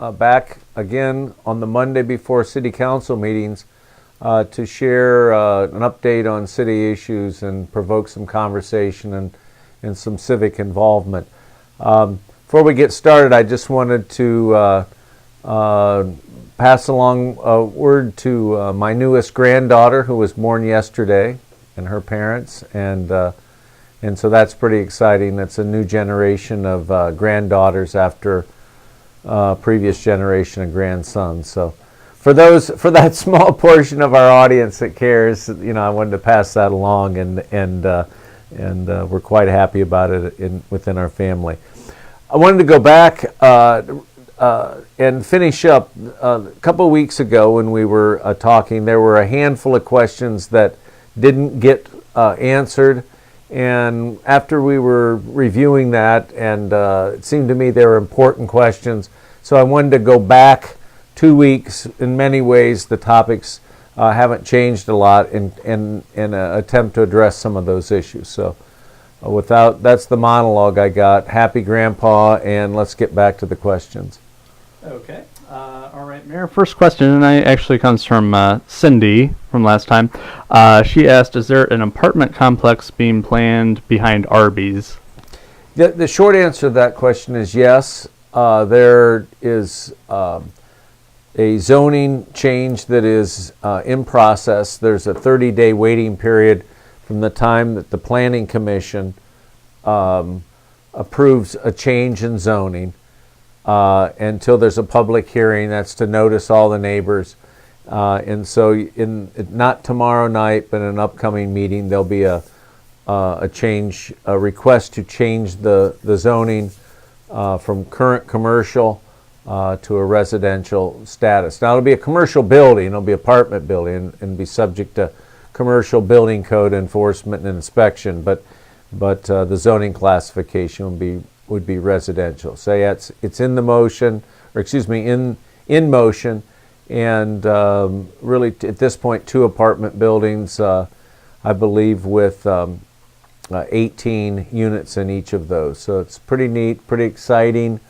back again on the Monday before City Council meetings to share an update on city issues and provoke some conversation and some civic involvement. Before we get started, I just wanted to pass along a word to my newest granddaughter, who was born yesterday, and her parents, and so that's pretty exciting. It's a new generation of granddaughters after previous generation of grandsons. So for that small portion of our audience that cares, I wanted to pass that along, and we're quite happy about it within our family. I wanted to go back and finish up. A couple of weeks ago when we were talking, there were a handful of questions that didn't get answered, and after we were reviewing that, and it seemed to me they were important questions, so I wanted to go back 2 weeks. In many ways, the topics haven't changed a lot in an attempt to address some of those issues. So that's the monologue I got. Happy Grandpa, and let's get back to the questions. Okay. All right, Mayor. First question, and it actually comes from Cindy from last time. She asked, is there an apartment complex being planned behind Arby's? The short answer to that question is yes. There is a zoning change that is in process. There's a 30-day waiting period from the time that the Planning Commission approves a change in zoning until there's a public hearing. That's to notice all the neighbors. And so not tomorrow night, but in an upcoming meeting, there'll be a request to change the zoning from current commercial to a residential status. Now, it'll be a commercial building, it'll be apartment building, and be subject to commercial building code enforcement and inspection, but the zoning classification would be residential. So yeah, it's in the motion, or excuse me, in motion, and really at this point 2 apartment buildings, I believe, with 18 units in each of those. So it's pretty neat, pretty exciting,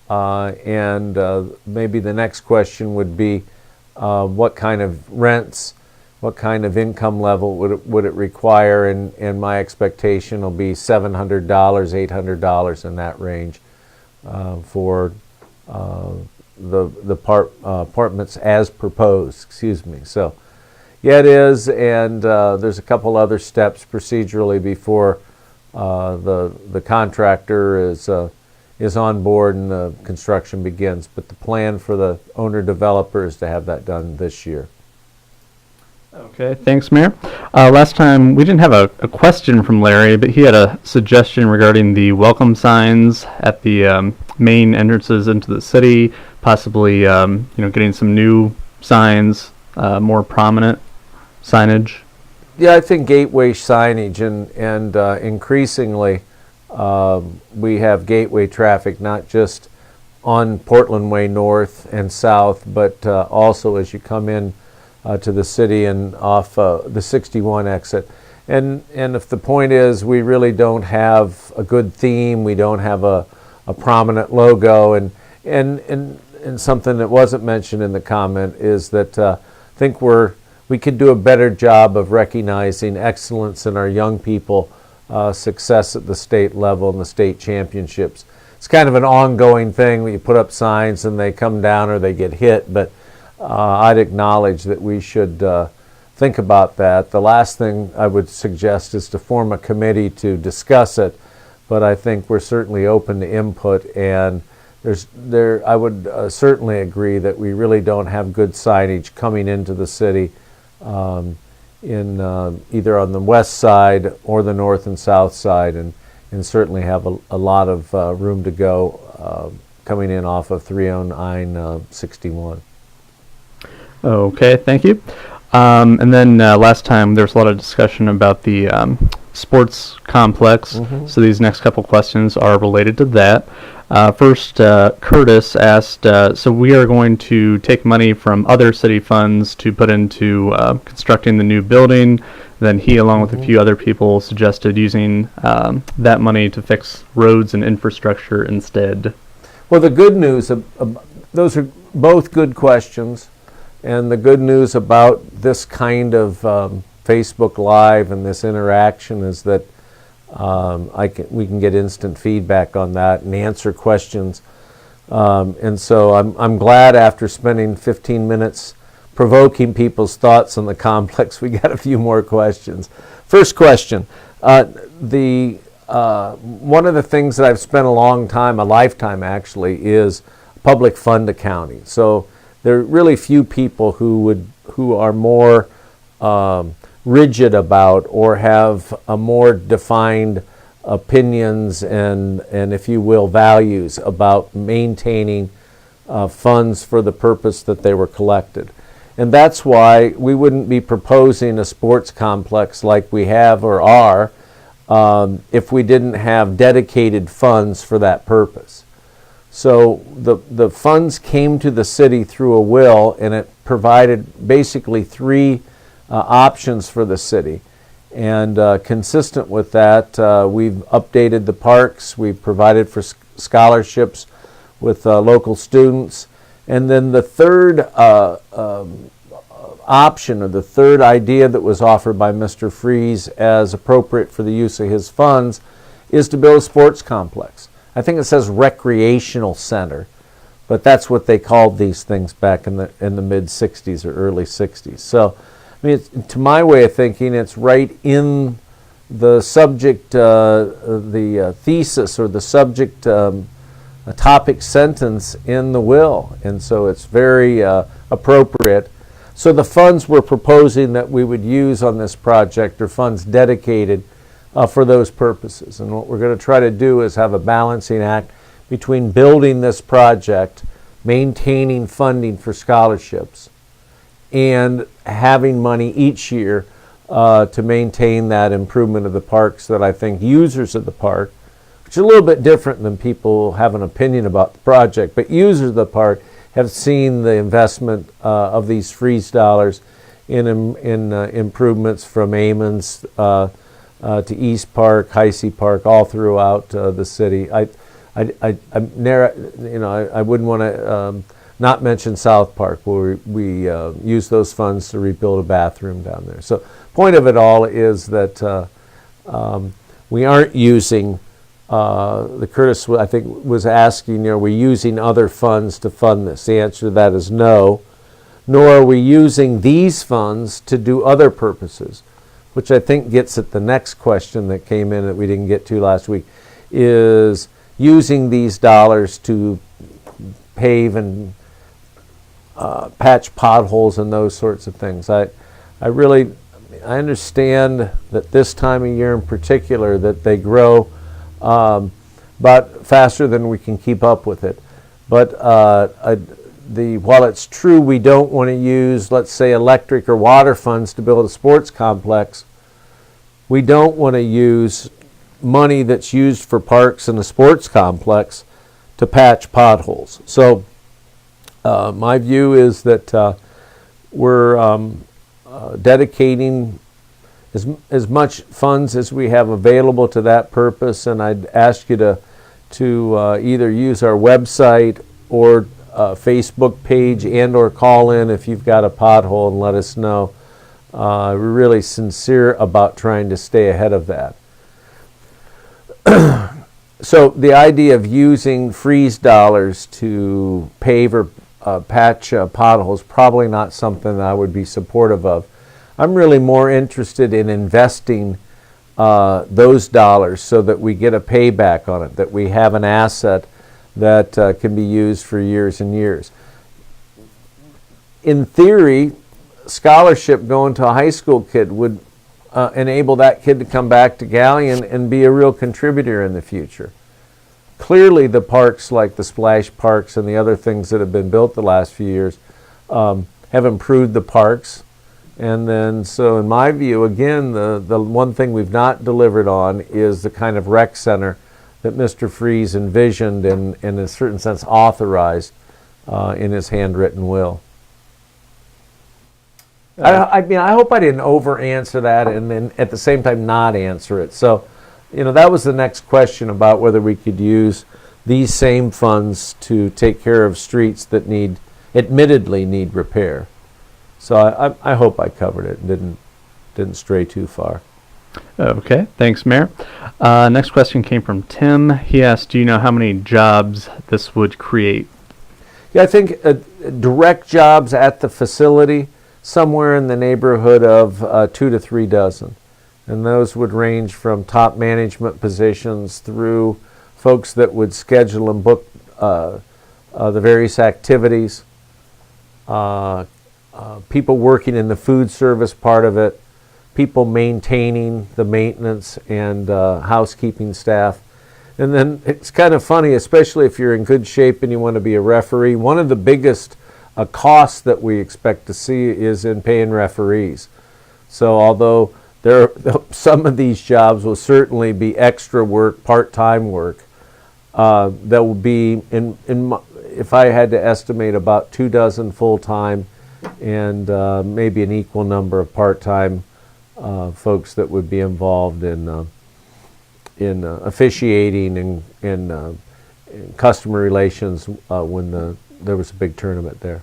and maybe the next question would be what kind of rents, what kind of income level would it require, and my expectation will be $700, $800 in that range for the apartments as proposed. Excuse me. So yeah, it is, and there's a couple other steps procedurally before the contractor is on board and the construction begins. But the plan for the owner developer is to have that done this year. Okay, thanks, Mayor. Last time we didn't have a question from Larry, but he had a suggestion regarding the welcome signs at the main entrances into the city, possibly getting some new signs, more prominent signage. Yeah, I think gateway signage, and increasingly we have gateway traffic not just on Portland Way north and south, but also as you come in to the city and off the 61 exit. And if the point is we really don't have a good theme, we don't have a prominent logo, and something that wasn't mentioned in the comment is that I think we could do a better job of recognizing excellence in our young people, success at the state level and the state championships. It's kind of an ongoing thing where you put up signs and they come down or they get hit, but I'd acknowledge that we should think about that. The last thing I would suggest is to form a committee to discuss it, but I think we're certainly open to input, and I would certainly agree that we really don't have good signage coming into the city in either on the west side or the north and south side, and certainly have a lot of room to go coming in off of 309 61. Okay, thank you. And then last time there was a lot of discussion about the sports complex, so these next couple questions are related to that. First, Curtis asked, so we are going to take money from other city funds to put into constructing the new building. Then he, along with a few other people, suggested using that money to fix roads and infrastructure instead. Well, the good news those are both good questions. And the good news about this kind of Facebook Live and this interaction is that we can get instant feedback on that and answer questions. And so I'm glad after spending 15 minutes provoking people's thoughts on the complex, we got a few more questions. First question. One of the things that I've spent a long time, a lifetime actually, is public fund accounting. So there are really few people who are more rigid about or have a more defined opinions and if you will values about maintaining funds for the purpose that they were collected. And that's why we wouldn't be proposing a sports complex like we have or are if we didn't have dedicated funds for that purpose. So the funds came to the city through a will, and it provided basically three options for the city. And consistent with that, we've updated the parks, we've provided for scholarships with local students. And then the third option, or the third idea that was offered by Mr. Fries as appropriate for the use of his funds, is to build a sports complex. I think it says recreational center, but that's what they called these things back in the mid 60s or early 60s. So, I mean, to my way of thinking, it's right in the subject, the thesis or the subject topic sentence in the will, and so it's very appropriate. So the funds we're proposing that we would use on this project are funds dedicated for those purposes. And what we're going to try to do is have a balancing act between building this project, maintaining funding for scholarships, and having money each year to maintain that improvement of the parks that I think users of the park, which is a little bit different than people have an opinion about the project, but users of the park have seen the investment of these Fries dollars in improvements from Amons to East Park, Heisey Park, all throughout the city. I wouldn't want to not mention South Park, where we use those funds to rebuild a bathroom down there. So, point of it all is that we aren't using. The Curtis, I think, was asking, are we using other funds to fund this? The answer to that is no. Nor are we using these funds to do other purposes, which I think gets at the next question that came in that we didn't get to last week, is using these dollars to pave and patch potholes and those sorts of things. I understand that this time of year in particular that they grow but faster than we can keep up with it. But while it's true we don't want to use, let's say, electric or water funds to build a sports complex, we don't want to use money that's used for parks and a sports complex to patch potholes. So my view is that we're dedicating as much funds as we have available to that purpose, and I'd ask you to either use our website or Facebook page and or call in if you've got a pothole and let us know. We're really sincere about trying to stay ahead of that. So the idea of using Fries dollars to pave or patch potholes, probably not something that I would be supportive of. I'm really more interested in investing those dollars so that we get a payback on it, that we have an asset that can be used for years and years. In theory, scholarship going to a high school kid would enable that kid to come back to Galion and be a real contributor in the future. Clearly the parks like the splash parks and the other things that have been built the last few years have improved the parks. And then, so in my view, again, the one thing we've not delivered on is the kind of rec center that Mr. Fries envisioned and in a certain sense authorized in his handwritten will. I mean, I hope I didn't over-answer that and then at the same time not answer it. So, that was the next question about whether we could use these same funds to take care of streets that admittedly need repair. So I hope I covered it and didn't stray too far. Okay, thanks, Mayor. Next question came from Tim. He asked, do you know how many jobs this would create? Yeah, I think direct jobs at the facility, somewhere in the neighborhood of 2 to 3 dozen. And those would range from top management positions through folks that would schedule and book the various activities, people working in the food service part of it, people maintaining the maintenance and housekeeping staff. And then it's kind of funny, especially if you're in good shape and you want to be a referee, one of the biggest costs that we expect to see is in paying referees. So although some of these jobs will certainly be extra work, part-time work, that will be, if I had to estimate, about 2 dozen full-time and maybe an equal number of part-time folks that would be involved in officiating and in customer relations when there was a big tournament there.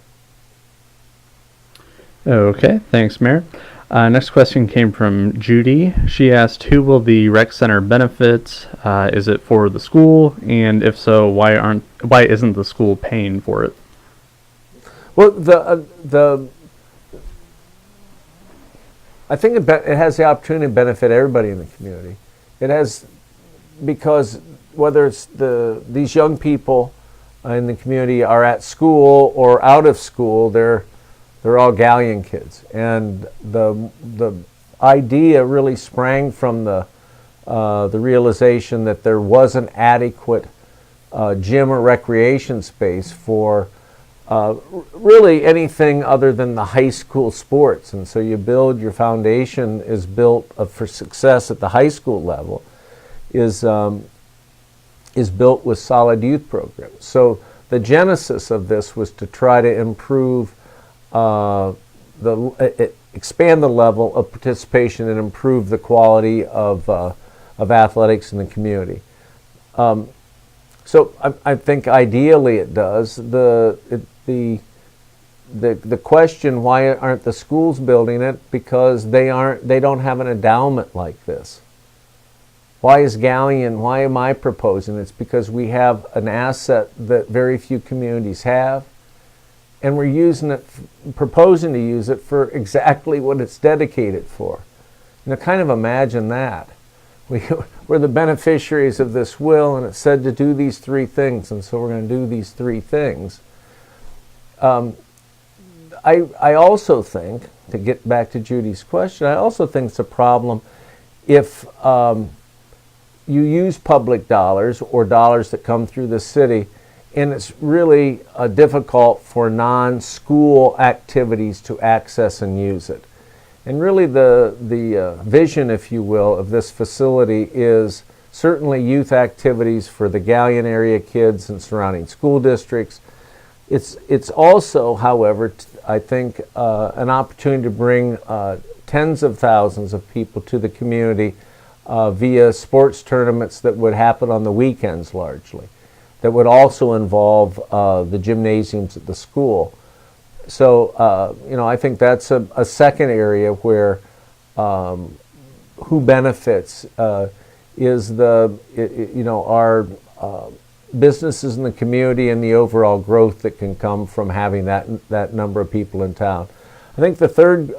Okay, thanks, Mayor. Next question came from Judy. She asked, who will the rec center benefit? Is it for the school? And if so, why isn't the school paying for it? Well, I think it has the opportunity to benefit everybody in the community. It has, because whether it's these young people in the community are at school or out of school, they're all Galion kids, and the idea really sprang from the realization that there wasn't adequate gym or recreation space for really anything other than the high school sports. And so your foundation is built for success at the high school level is built with solid youth programs. So the genesis of this was to try to improve expand the level of participation and improve the quality of athletics in the community. So I think ideally it does. The question, why aren't the schools building it? Because they don't have an endowment like this. Why am I proposing? It's because we have an asset that very few communities have, and we're proposing to use it for exactly what it's dedicated for. Kind of imagine that. We're the beneficiaries of this will, and it's said to do these 3 things, and so we're going to do these 3 things. I also think, to get back to Judy's question, I also think it's a problem if you use public dollars or dollars that come through the city, and it's really difficult for non-school activities to access and use it. And really the vision, if you will, of this facility is certainly youth activities for the Galion area kids and surrounding school districts. It's also, however, I think, an opportunity to bring tens of thousands of people to the community via sports tournaments that would happen on the weekends largely, that would also involve the gymnasiums at the school. So, I think that's a second area where who benefits is our businesses in the community and the overall growth that can come from having that number of people in town. I think the third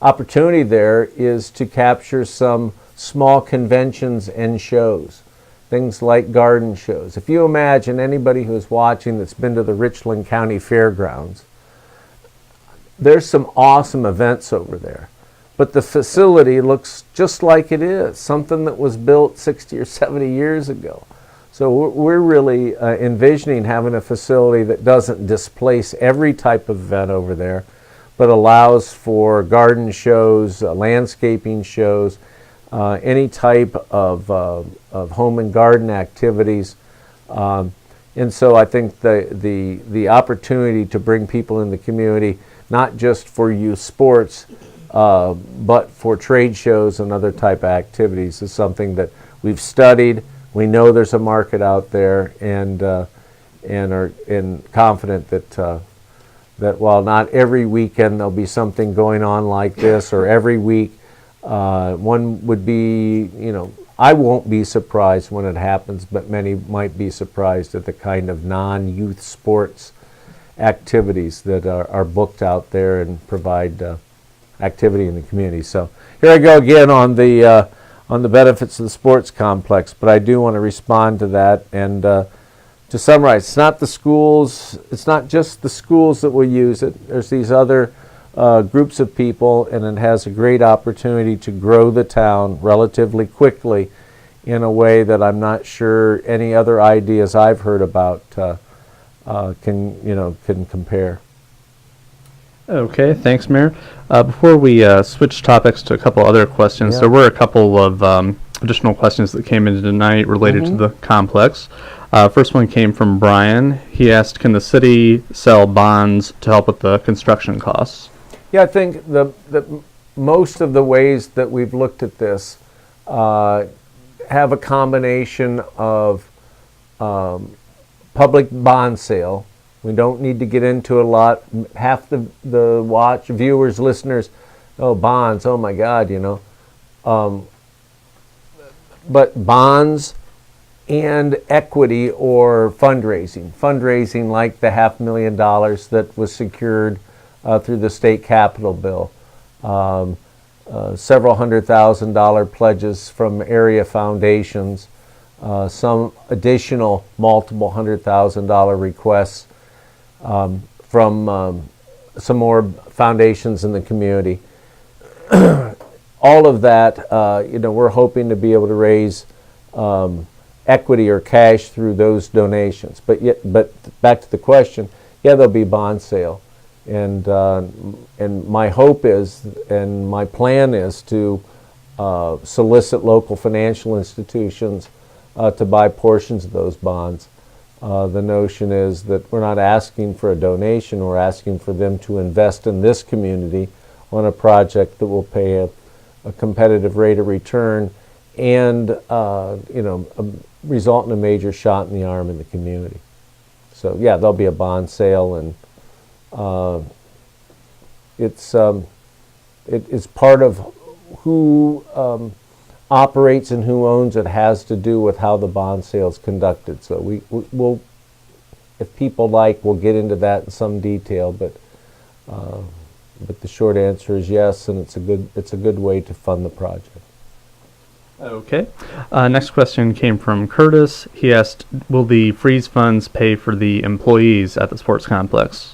opportunity there is to capture some small conventions and shows, things like garden shows. If you imagine anybody who's watching that's been to the Richland County Fairgrounds, there's some awesome events over there. But the facility looks just like it is, something that was built 60 or 70 years ago. So we're really envisioning having a facility that doesn't displace every type of event over there, but allows for garden shows, landscaping shows, any type of home and garden activities. And so I think the opportunity to bring people in the community, not just for youth sports, but for trade shows and other type of activities, is something that we've studied, We know there's a market out there, and are confident that while not every weekend there'll be something going on like this, or every week, one would be, I won't be surprised when it happens, but many might be surprised at the kind of non-youth sports activities that are booked out there and provide activity in the community. So here I go again on the benefits of the sports complex, but I do want to respond to that. And to summarize, it's not the schools, it's not just the schools that will use it. There's these other groups of people, and it has a great opportunity to grow the town relatively quickly in a way that I'm not sure any other ideas I've heard about can compare. Okay, thanks, Mayor. Before we switch topics to a couple other questions, Yeah. there were a couple of additional questions that came in tonight related to the complex. First one came from Brian. He asked, can the city sell bonds to help with the construction costs? Yeah, I think the most of the ways that we've looked at this have a combination of public bond sale. We don't need to get into a lot. Half the viewers, listeners, oh, bonds, oh my God, but bonds and equity or fundraising like the $500,000 that was secured through the state capital bill, several $100,000 pledges from area foundations, some additional multiple $100,000 requests from some more foundations in the community. All of that, we're hoping to be able to raise equity or cash through those donations. But back to the question, yeah, there'll be bond sale, and my hope is, and my plan is to solicit local financial institutions to buy portions of those bonds. The notion is that we're not asking for a donation, we're asking for them to invest in this community on a project that will pay a competitive rate of return and result in a major shot in the arm in the community. So yeah, there'll be a bond sale, and it's part of who operates and who owns it has to do with how the bond sale is conducted. So we'll, if people like, we'll get into that in some detail, but the short answer is yes, and it's a good way to fund the project. Okay. Next question came from Curtis. He asked, will the freeze funds pay for the employees at the sports complex?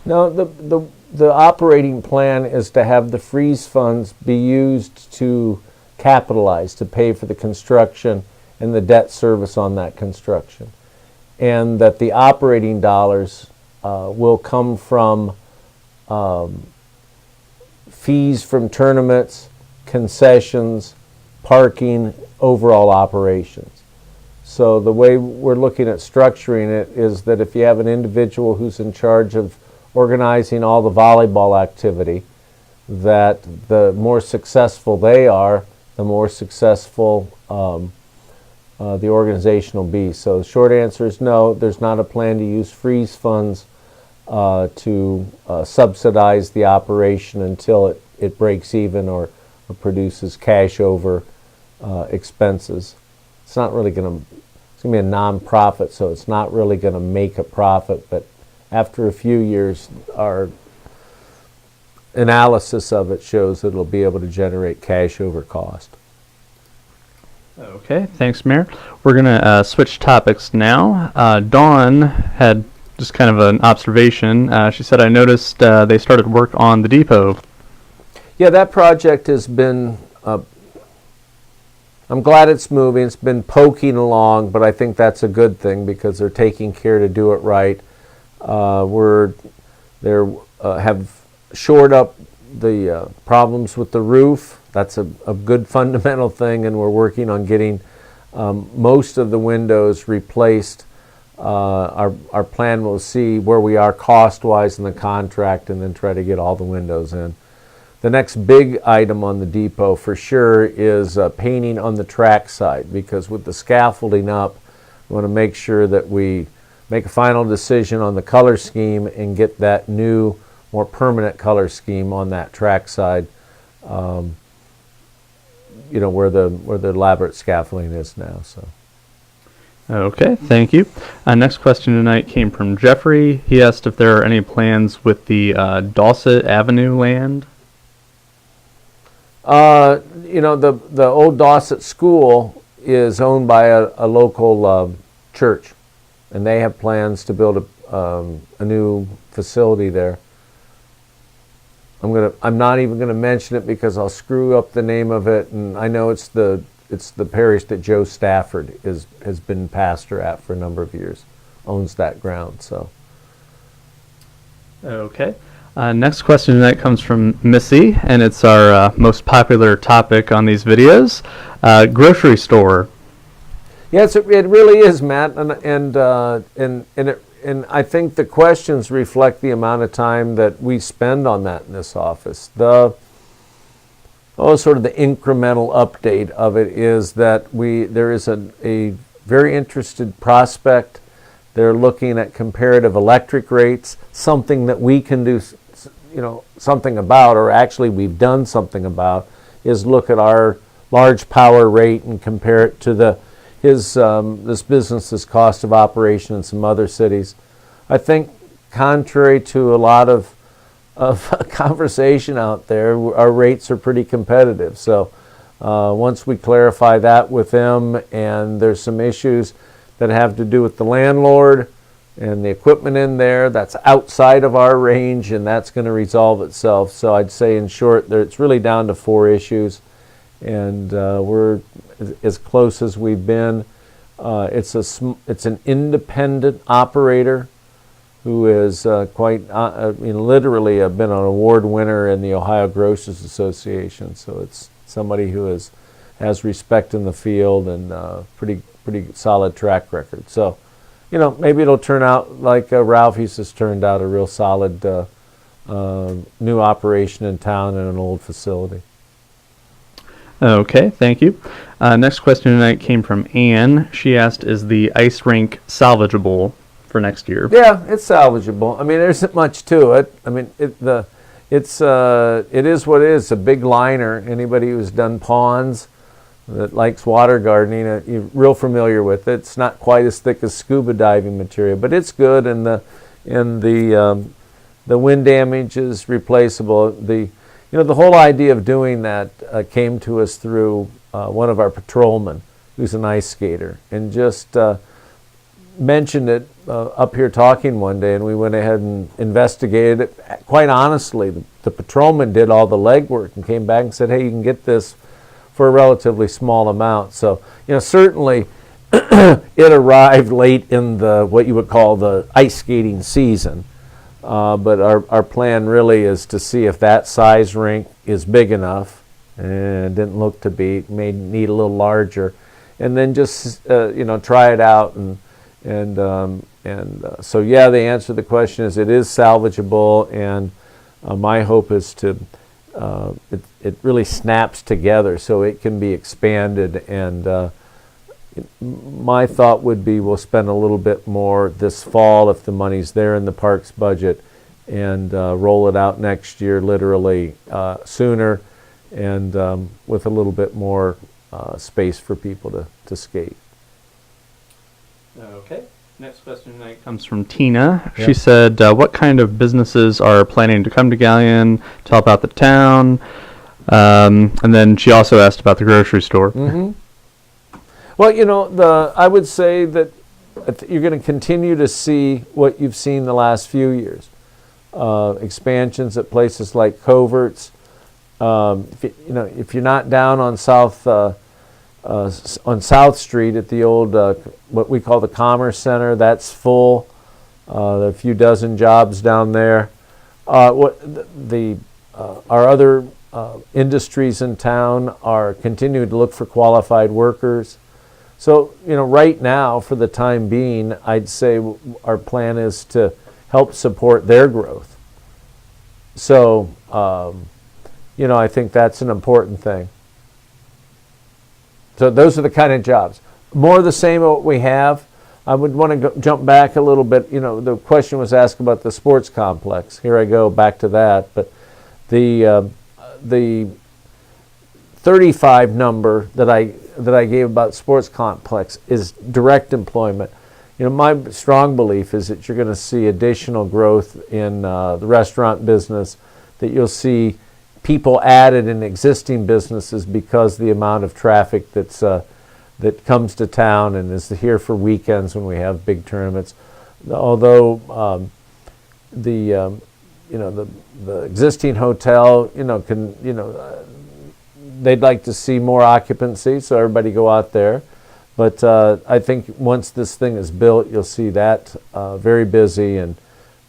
No, the operating plan is to have the freeze funds be used to capitalize, to pay for the construction and the debt service on that construction. And that the operating dollars will come from fees from tournaments, concessions, parking, overall operations. So the way we're looking at structuring it is that if you have an individual who's in charge of organizing all the volleyball activity, that the more successful they are, the more successful the organization will be. So the short answer is no, there's not a plan to use freeze funds to subsidize the operation until it breaks even or produces cash over expenses. It's not really going to, it's going to be a non-profit, so it's not really going to make a profit, but after a few years, our analysis of it shows that it'll be able to generate cash over cost. Okay, thanks, Mayor. We're going to switch topics now. Dawn had just kind of an observation. She said, I noticed they started work on the depot. Yeah, that project has been, I'm glad it's moving. It's been poking along, but I think that's a good thing because they're taking care to do it right. Have shored up the problems with the roof. That's a good fundamental thing, and we're working on getting most of the windows replaced. Our plan will see where we are cost-wise in the contract and then try to get all the windows in. the next big item on the depot for sure is painting on the track side, because with the scaffolding up, we want to make sure that we make a final decision on the color scheme and get that new, more permanent color scheme on that track side, where the elaborate scaffolding is now. So. Okay, thank you. Next question tonight came from Jeffrey. He asked if there are any plans with the Dawsett Avenue land. The old Dawsett School is owned by a local church, and they have plans to build a new facility there. I'm not even gonna mention it because I'll screw up the name of it, and I know it's the parish that Joe Stafford has been pastor at for a number of years, owns that ground. So. Okay. Next question tonight comes from Missy, and it's our most popular topic on these videos. Grocery store. Yes, it really is, Matt, and I think the questions reflect the amount of time that we spend on that in this office. Sort of the incremental update of it is that there is a very interested prospect. They're looking at comparative electric rates, something that we can do, something about, or actually we've done something about, is look at our large power rate and compare it to this business's cost of operation in some other cities. I think, contrary to a lot of conversation out there, our rates are pretty competitive. So once we clarify that with them, and there's some issues that have to do with the landlord and the equipment in there, that's outside of our range, and that's going to resolve itself. So I'd say, in short, it's really down to 4 issues, and we're as close as we've been. It's an independent operator who is literally been an award winner in the Ohio Grocers Association. So it's somebody who has respect in the field and pretty solid track record. So, maybe it'll turn out like Ralphie's has turned out, a real solid new operation in town in an old facility. Okay, thank you. Next question tonight came from Anne. She asked, is the ice rink salvageable for next year? Yeah, it's salvageable. I mean, there isn't much to it. I mean, it is what it is. A big liner. Anybody who's done ponds that likes water gardening, you're real familiar with it. It's not quite as thick as scuba diving material, but it's good, and the wind damage is replaceable. The whole idea of doing that came to us through one of our patrolmen, who's an ice skater, and just mentioned it up here talking one day, and we went ahead and investigated it. Quite honestly, the patrolman did all the legwork and came back and said, hey, you can get this for a relatively small amount. So, certainly it arrived late in what you would call the ice skating season. But our plan really is to see if that size rink is big enough, and didn't look to be, may need a little larger, and then just try it out. So yeah, the answer to the question is it is salvageable, and my hope is to it really snaps together so it can be expanded, and my thought would be we'll spend a little bit more this fall if the money's there in the parks budget, and roll it out next year literally sooner, and with a little bit more space for people to skate. Okay. Next question tonight comes from Tina. She said, what kind of businesses are planning to come to Galion to help out the town? And then she also asked about the grocery store. Mm-hmm. Well, I would say that you're going to continue to see what you've seen the last few years. Expansions at places like Coverts. If you're not down on South Street at the old what we call the Commerce Center, that's full. There are a few dozen jobs down there. Our other industries in town are continuing to look for qualified workers. So, right now, for the time being, I'd say our plan is to help support their growth. So, I think that's an important thing. So those are the kind of jobs. More of the same of what we have. I would want to jump back a little bit. The question was asked about the sports complex. Here I go back to that. But the 35 number that I gave about sports complex is direct employment. My strong belief is that you're going to see additional growth in the restaurant business, that you'll see people added in existing businesses because the amount of traffic that comes to town and is here for weekends when we have big tournaments. Although the existing hotel, they'd like to see more occupancy, so everybody go out there. But I think once this thing is built, you'll see that very busy and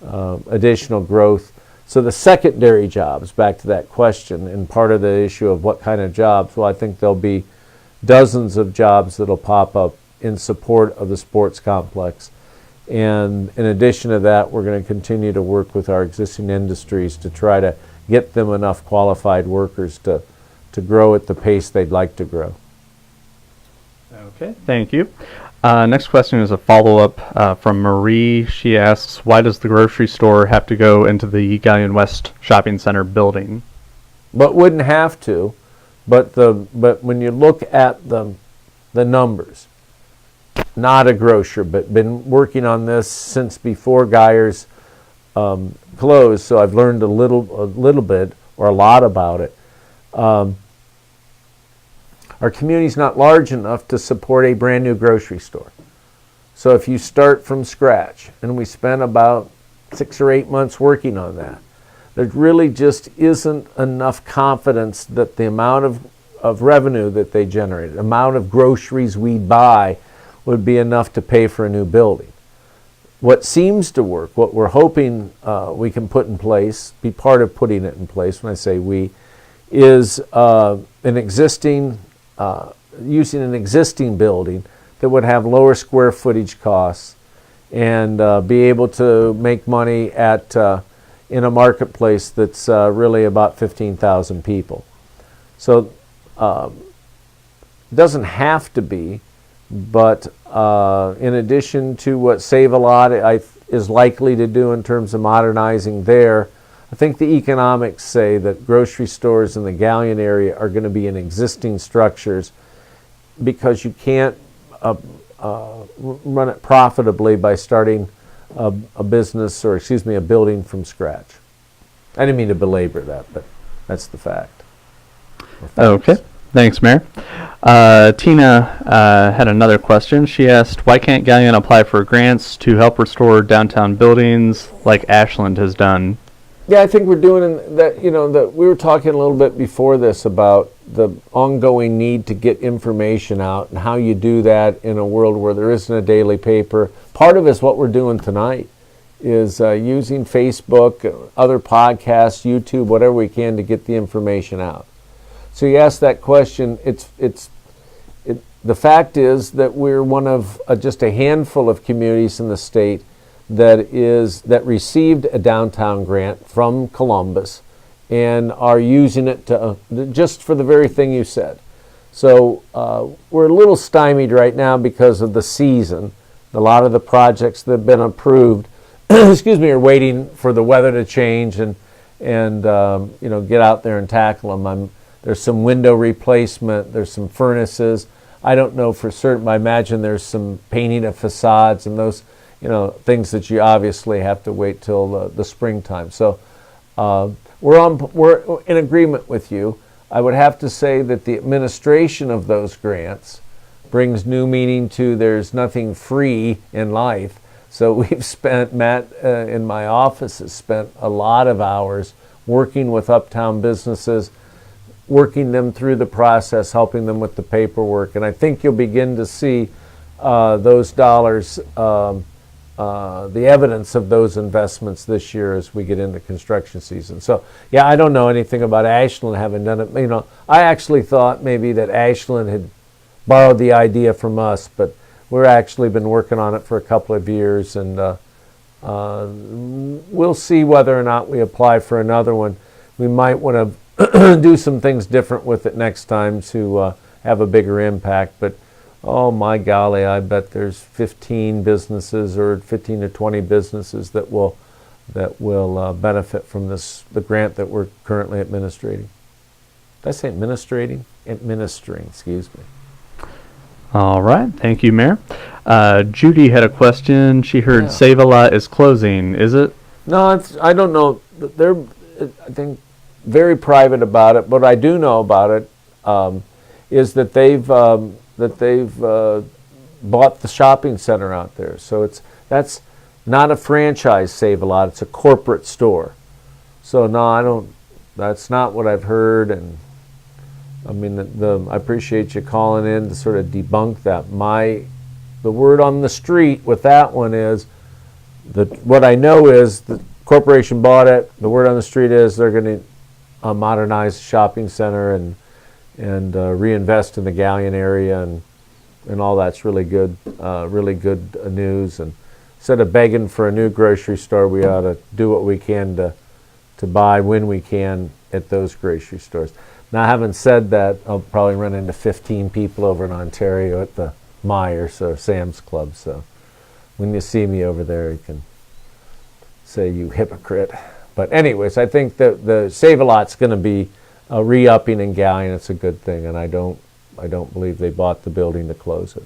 additional growth. So the secondary jobs, back to that question, and part of the issue of what kind of jobs, well, I think there'll be dozens of jobs that'll pop up in support of the sports complex. And in addition to that, we're going to continue to work with our existing industries to try to get them enough qualified workers to grow at the pace they'd like to grow. Okay, thank you. Next question is a follow-up from Marie. She asks, why does the grocery store have to go into the Galion West Shopping Center building? But wouldn't have to. But when you look at the numbers, not a grocer, but been working on this since before Geyer's closed, so I've learned a little bit or a lot about it. Our community's not large enough to support a brand new grocery store. So if you start from scratch, and we spent about 6 or 8 months working on that, there really just isn't enough confidence that the amount of revenue that they generated, the amount of groceries we buy, would be enough to pay for a new building. What seems to work, what we're hoping we can put in place, be part of putting it in place, when I say we, is using an existing building that would have lower square footage costs and be able to make money in a marketplace that's really about 15,000 people. So it doesn't have to be, but in addition to what Save-A-Lot is likely to do in terms of modernizing there, I think the economics say that grocery stores in the Galion area are going to be in existing structures because you can't run it profitably by starting a business, or a building from scratch. I didn't mean to belabor that, but that's the fact. Okay, thanks, Mayor. Tina had another question. She asked, why can't Galion apply for grants to help restore downtown buildings like Ashland has done? Yeah, I think we're doing that. We were talking a little bit before this about the ongoing need to get information out and how you do that in a world where there isn't a daily paper. Part of it is what we're doing tonight, is using Facebook, other podcasts, YouTube, whatever we can to get the information out. So you asked that question. The fact is that we're one of just a handful of communities in the state that received a downtown grant from Columbus and are using it to just for the very thing you said. So we're a little stymied right now because of the season. A lot of the projects that have been approved, are waiting for the weather to change and get out there and tackle them. There's some window replacement. There's some furnaces. I don't know for certain, but I imagine there's some painting of facades and those things that you obviously have to wait till the springtime. So we're in agreement with you. I would have to say that the administration of those grants brings new meaning to there's nothing free in life. So we've spent, Matt in my office has spent a lot of hours working with uptown businesses, working them through the process, helping them with the paperwork. And I think you'll begin to see those dollars, the evidence of those investments this year as we get into construction season. So, yeah, I don't know anything about Ashland having done it. I actually thought maybe that Ashland had borrowed the idea from us, but we've actually been working on it for a couple of years, and we'll see whether or not we apply for another one. We might want to do some things different with it next time to have a bigger impact. But oh my golly, I bet there's 15 businesses or 15 to 20 businesses that will benefit from the grant that we're currently administrating. Did I say administrating? Administering, excuse me. All right, thank you, Mayor. Judy had a question. She heard Save-A-Lot is closing. Is it? No, I don't know. They're, I think, very private about it. What I do know about it is that they've bought the shopping center out there. So that's not a franchise Save-A-Lot. It's a corporate store. So no, I don't. That's not what I've heard. And I mean, I appreciate you calling in to sort of debunk that. The word on the street with that one is what I know is the corporation bought it. The word on the street is they're going to modernize the shopping center and reinvest in the Galion area, and all that's really good news. And instead of begging for a new grocery store, we ought to do what we can to buy when we can at those grocery stores. Now, having said that, I'll probably run into 15 people over in Ontario at the Myers or Sam's Club. So when you see me over there, you can say, "You hypocrite." But anyways, I think that the Save-A-Lot's going to be re-upping in Galion. It's a good thing, and I don't believe they bought the building to close it.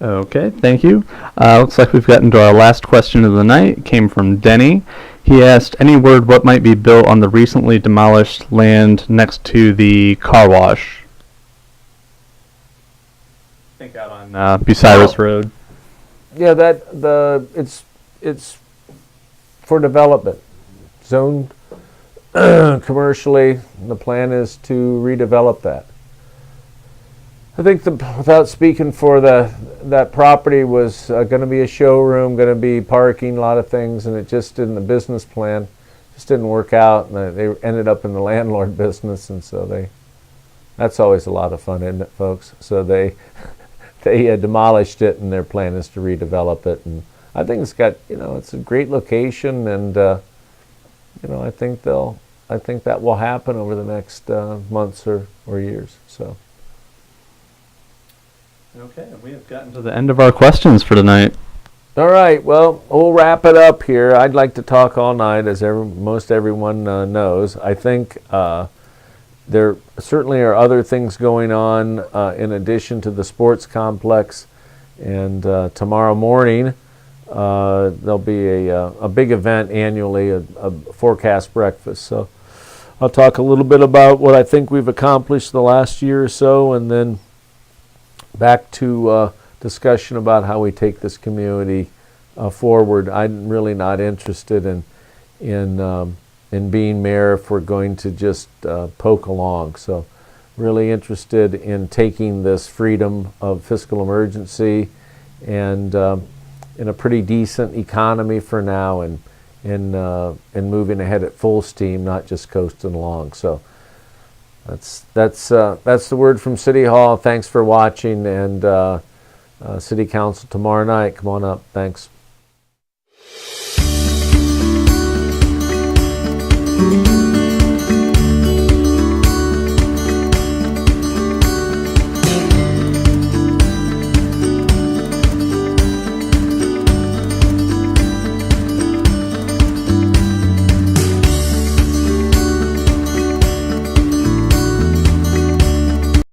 Okay, thank you. Looks like we've gotten to our last question of the night. It came from Denny. He asked, any word what might be built on the recently demolished land next to the car wash? I think out on Bucyrus Road. Yeah, it's for development, zoned commercially. The plan is to redevelop that. I think without speaking for that property was going to be a showroom, going to be parking, a lot of things, and it just in the business plan just didn't work out, and they ended up in the landlord business, and so that's always a lot of fun, isn't it, folks? So they demolished it, and their plan is to redevelop it, and I think it's a great location, and I think that will happen over the next months or years. So. Okay, we have gotten to the end of our questions for tonight. All right, well, we'll wrap it up here. I'd like to talk all night, as most everyone knows. I think there certainly are other things going on in addition to the sports complex. And tomorrow morning, there'll be a big event annually, a forecast breakfast. So I'll talk a little bit about what I think we've accomplished the last year or so, and then back to discussion about how we take this community forward. I'm really not interested in being mayor if we're going to just poke along. So really interested in taking this freedom of fiscal emergency and in a pretty decent economy for now, and moving ahead at full steam, not just coasting along. So that's the word from City Hall. Thanks for watching, and City Council tomorrow night. Come on up. Thanks.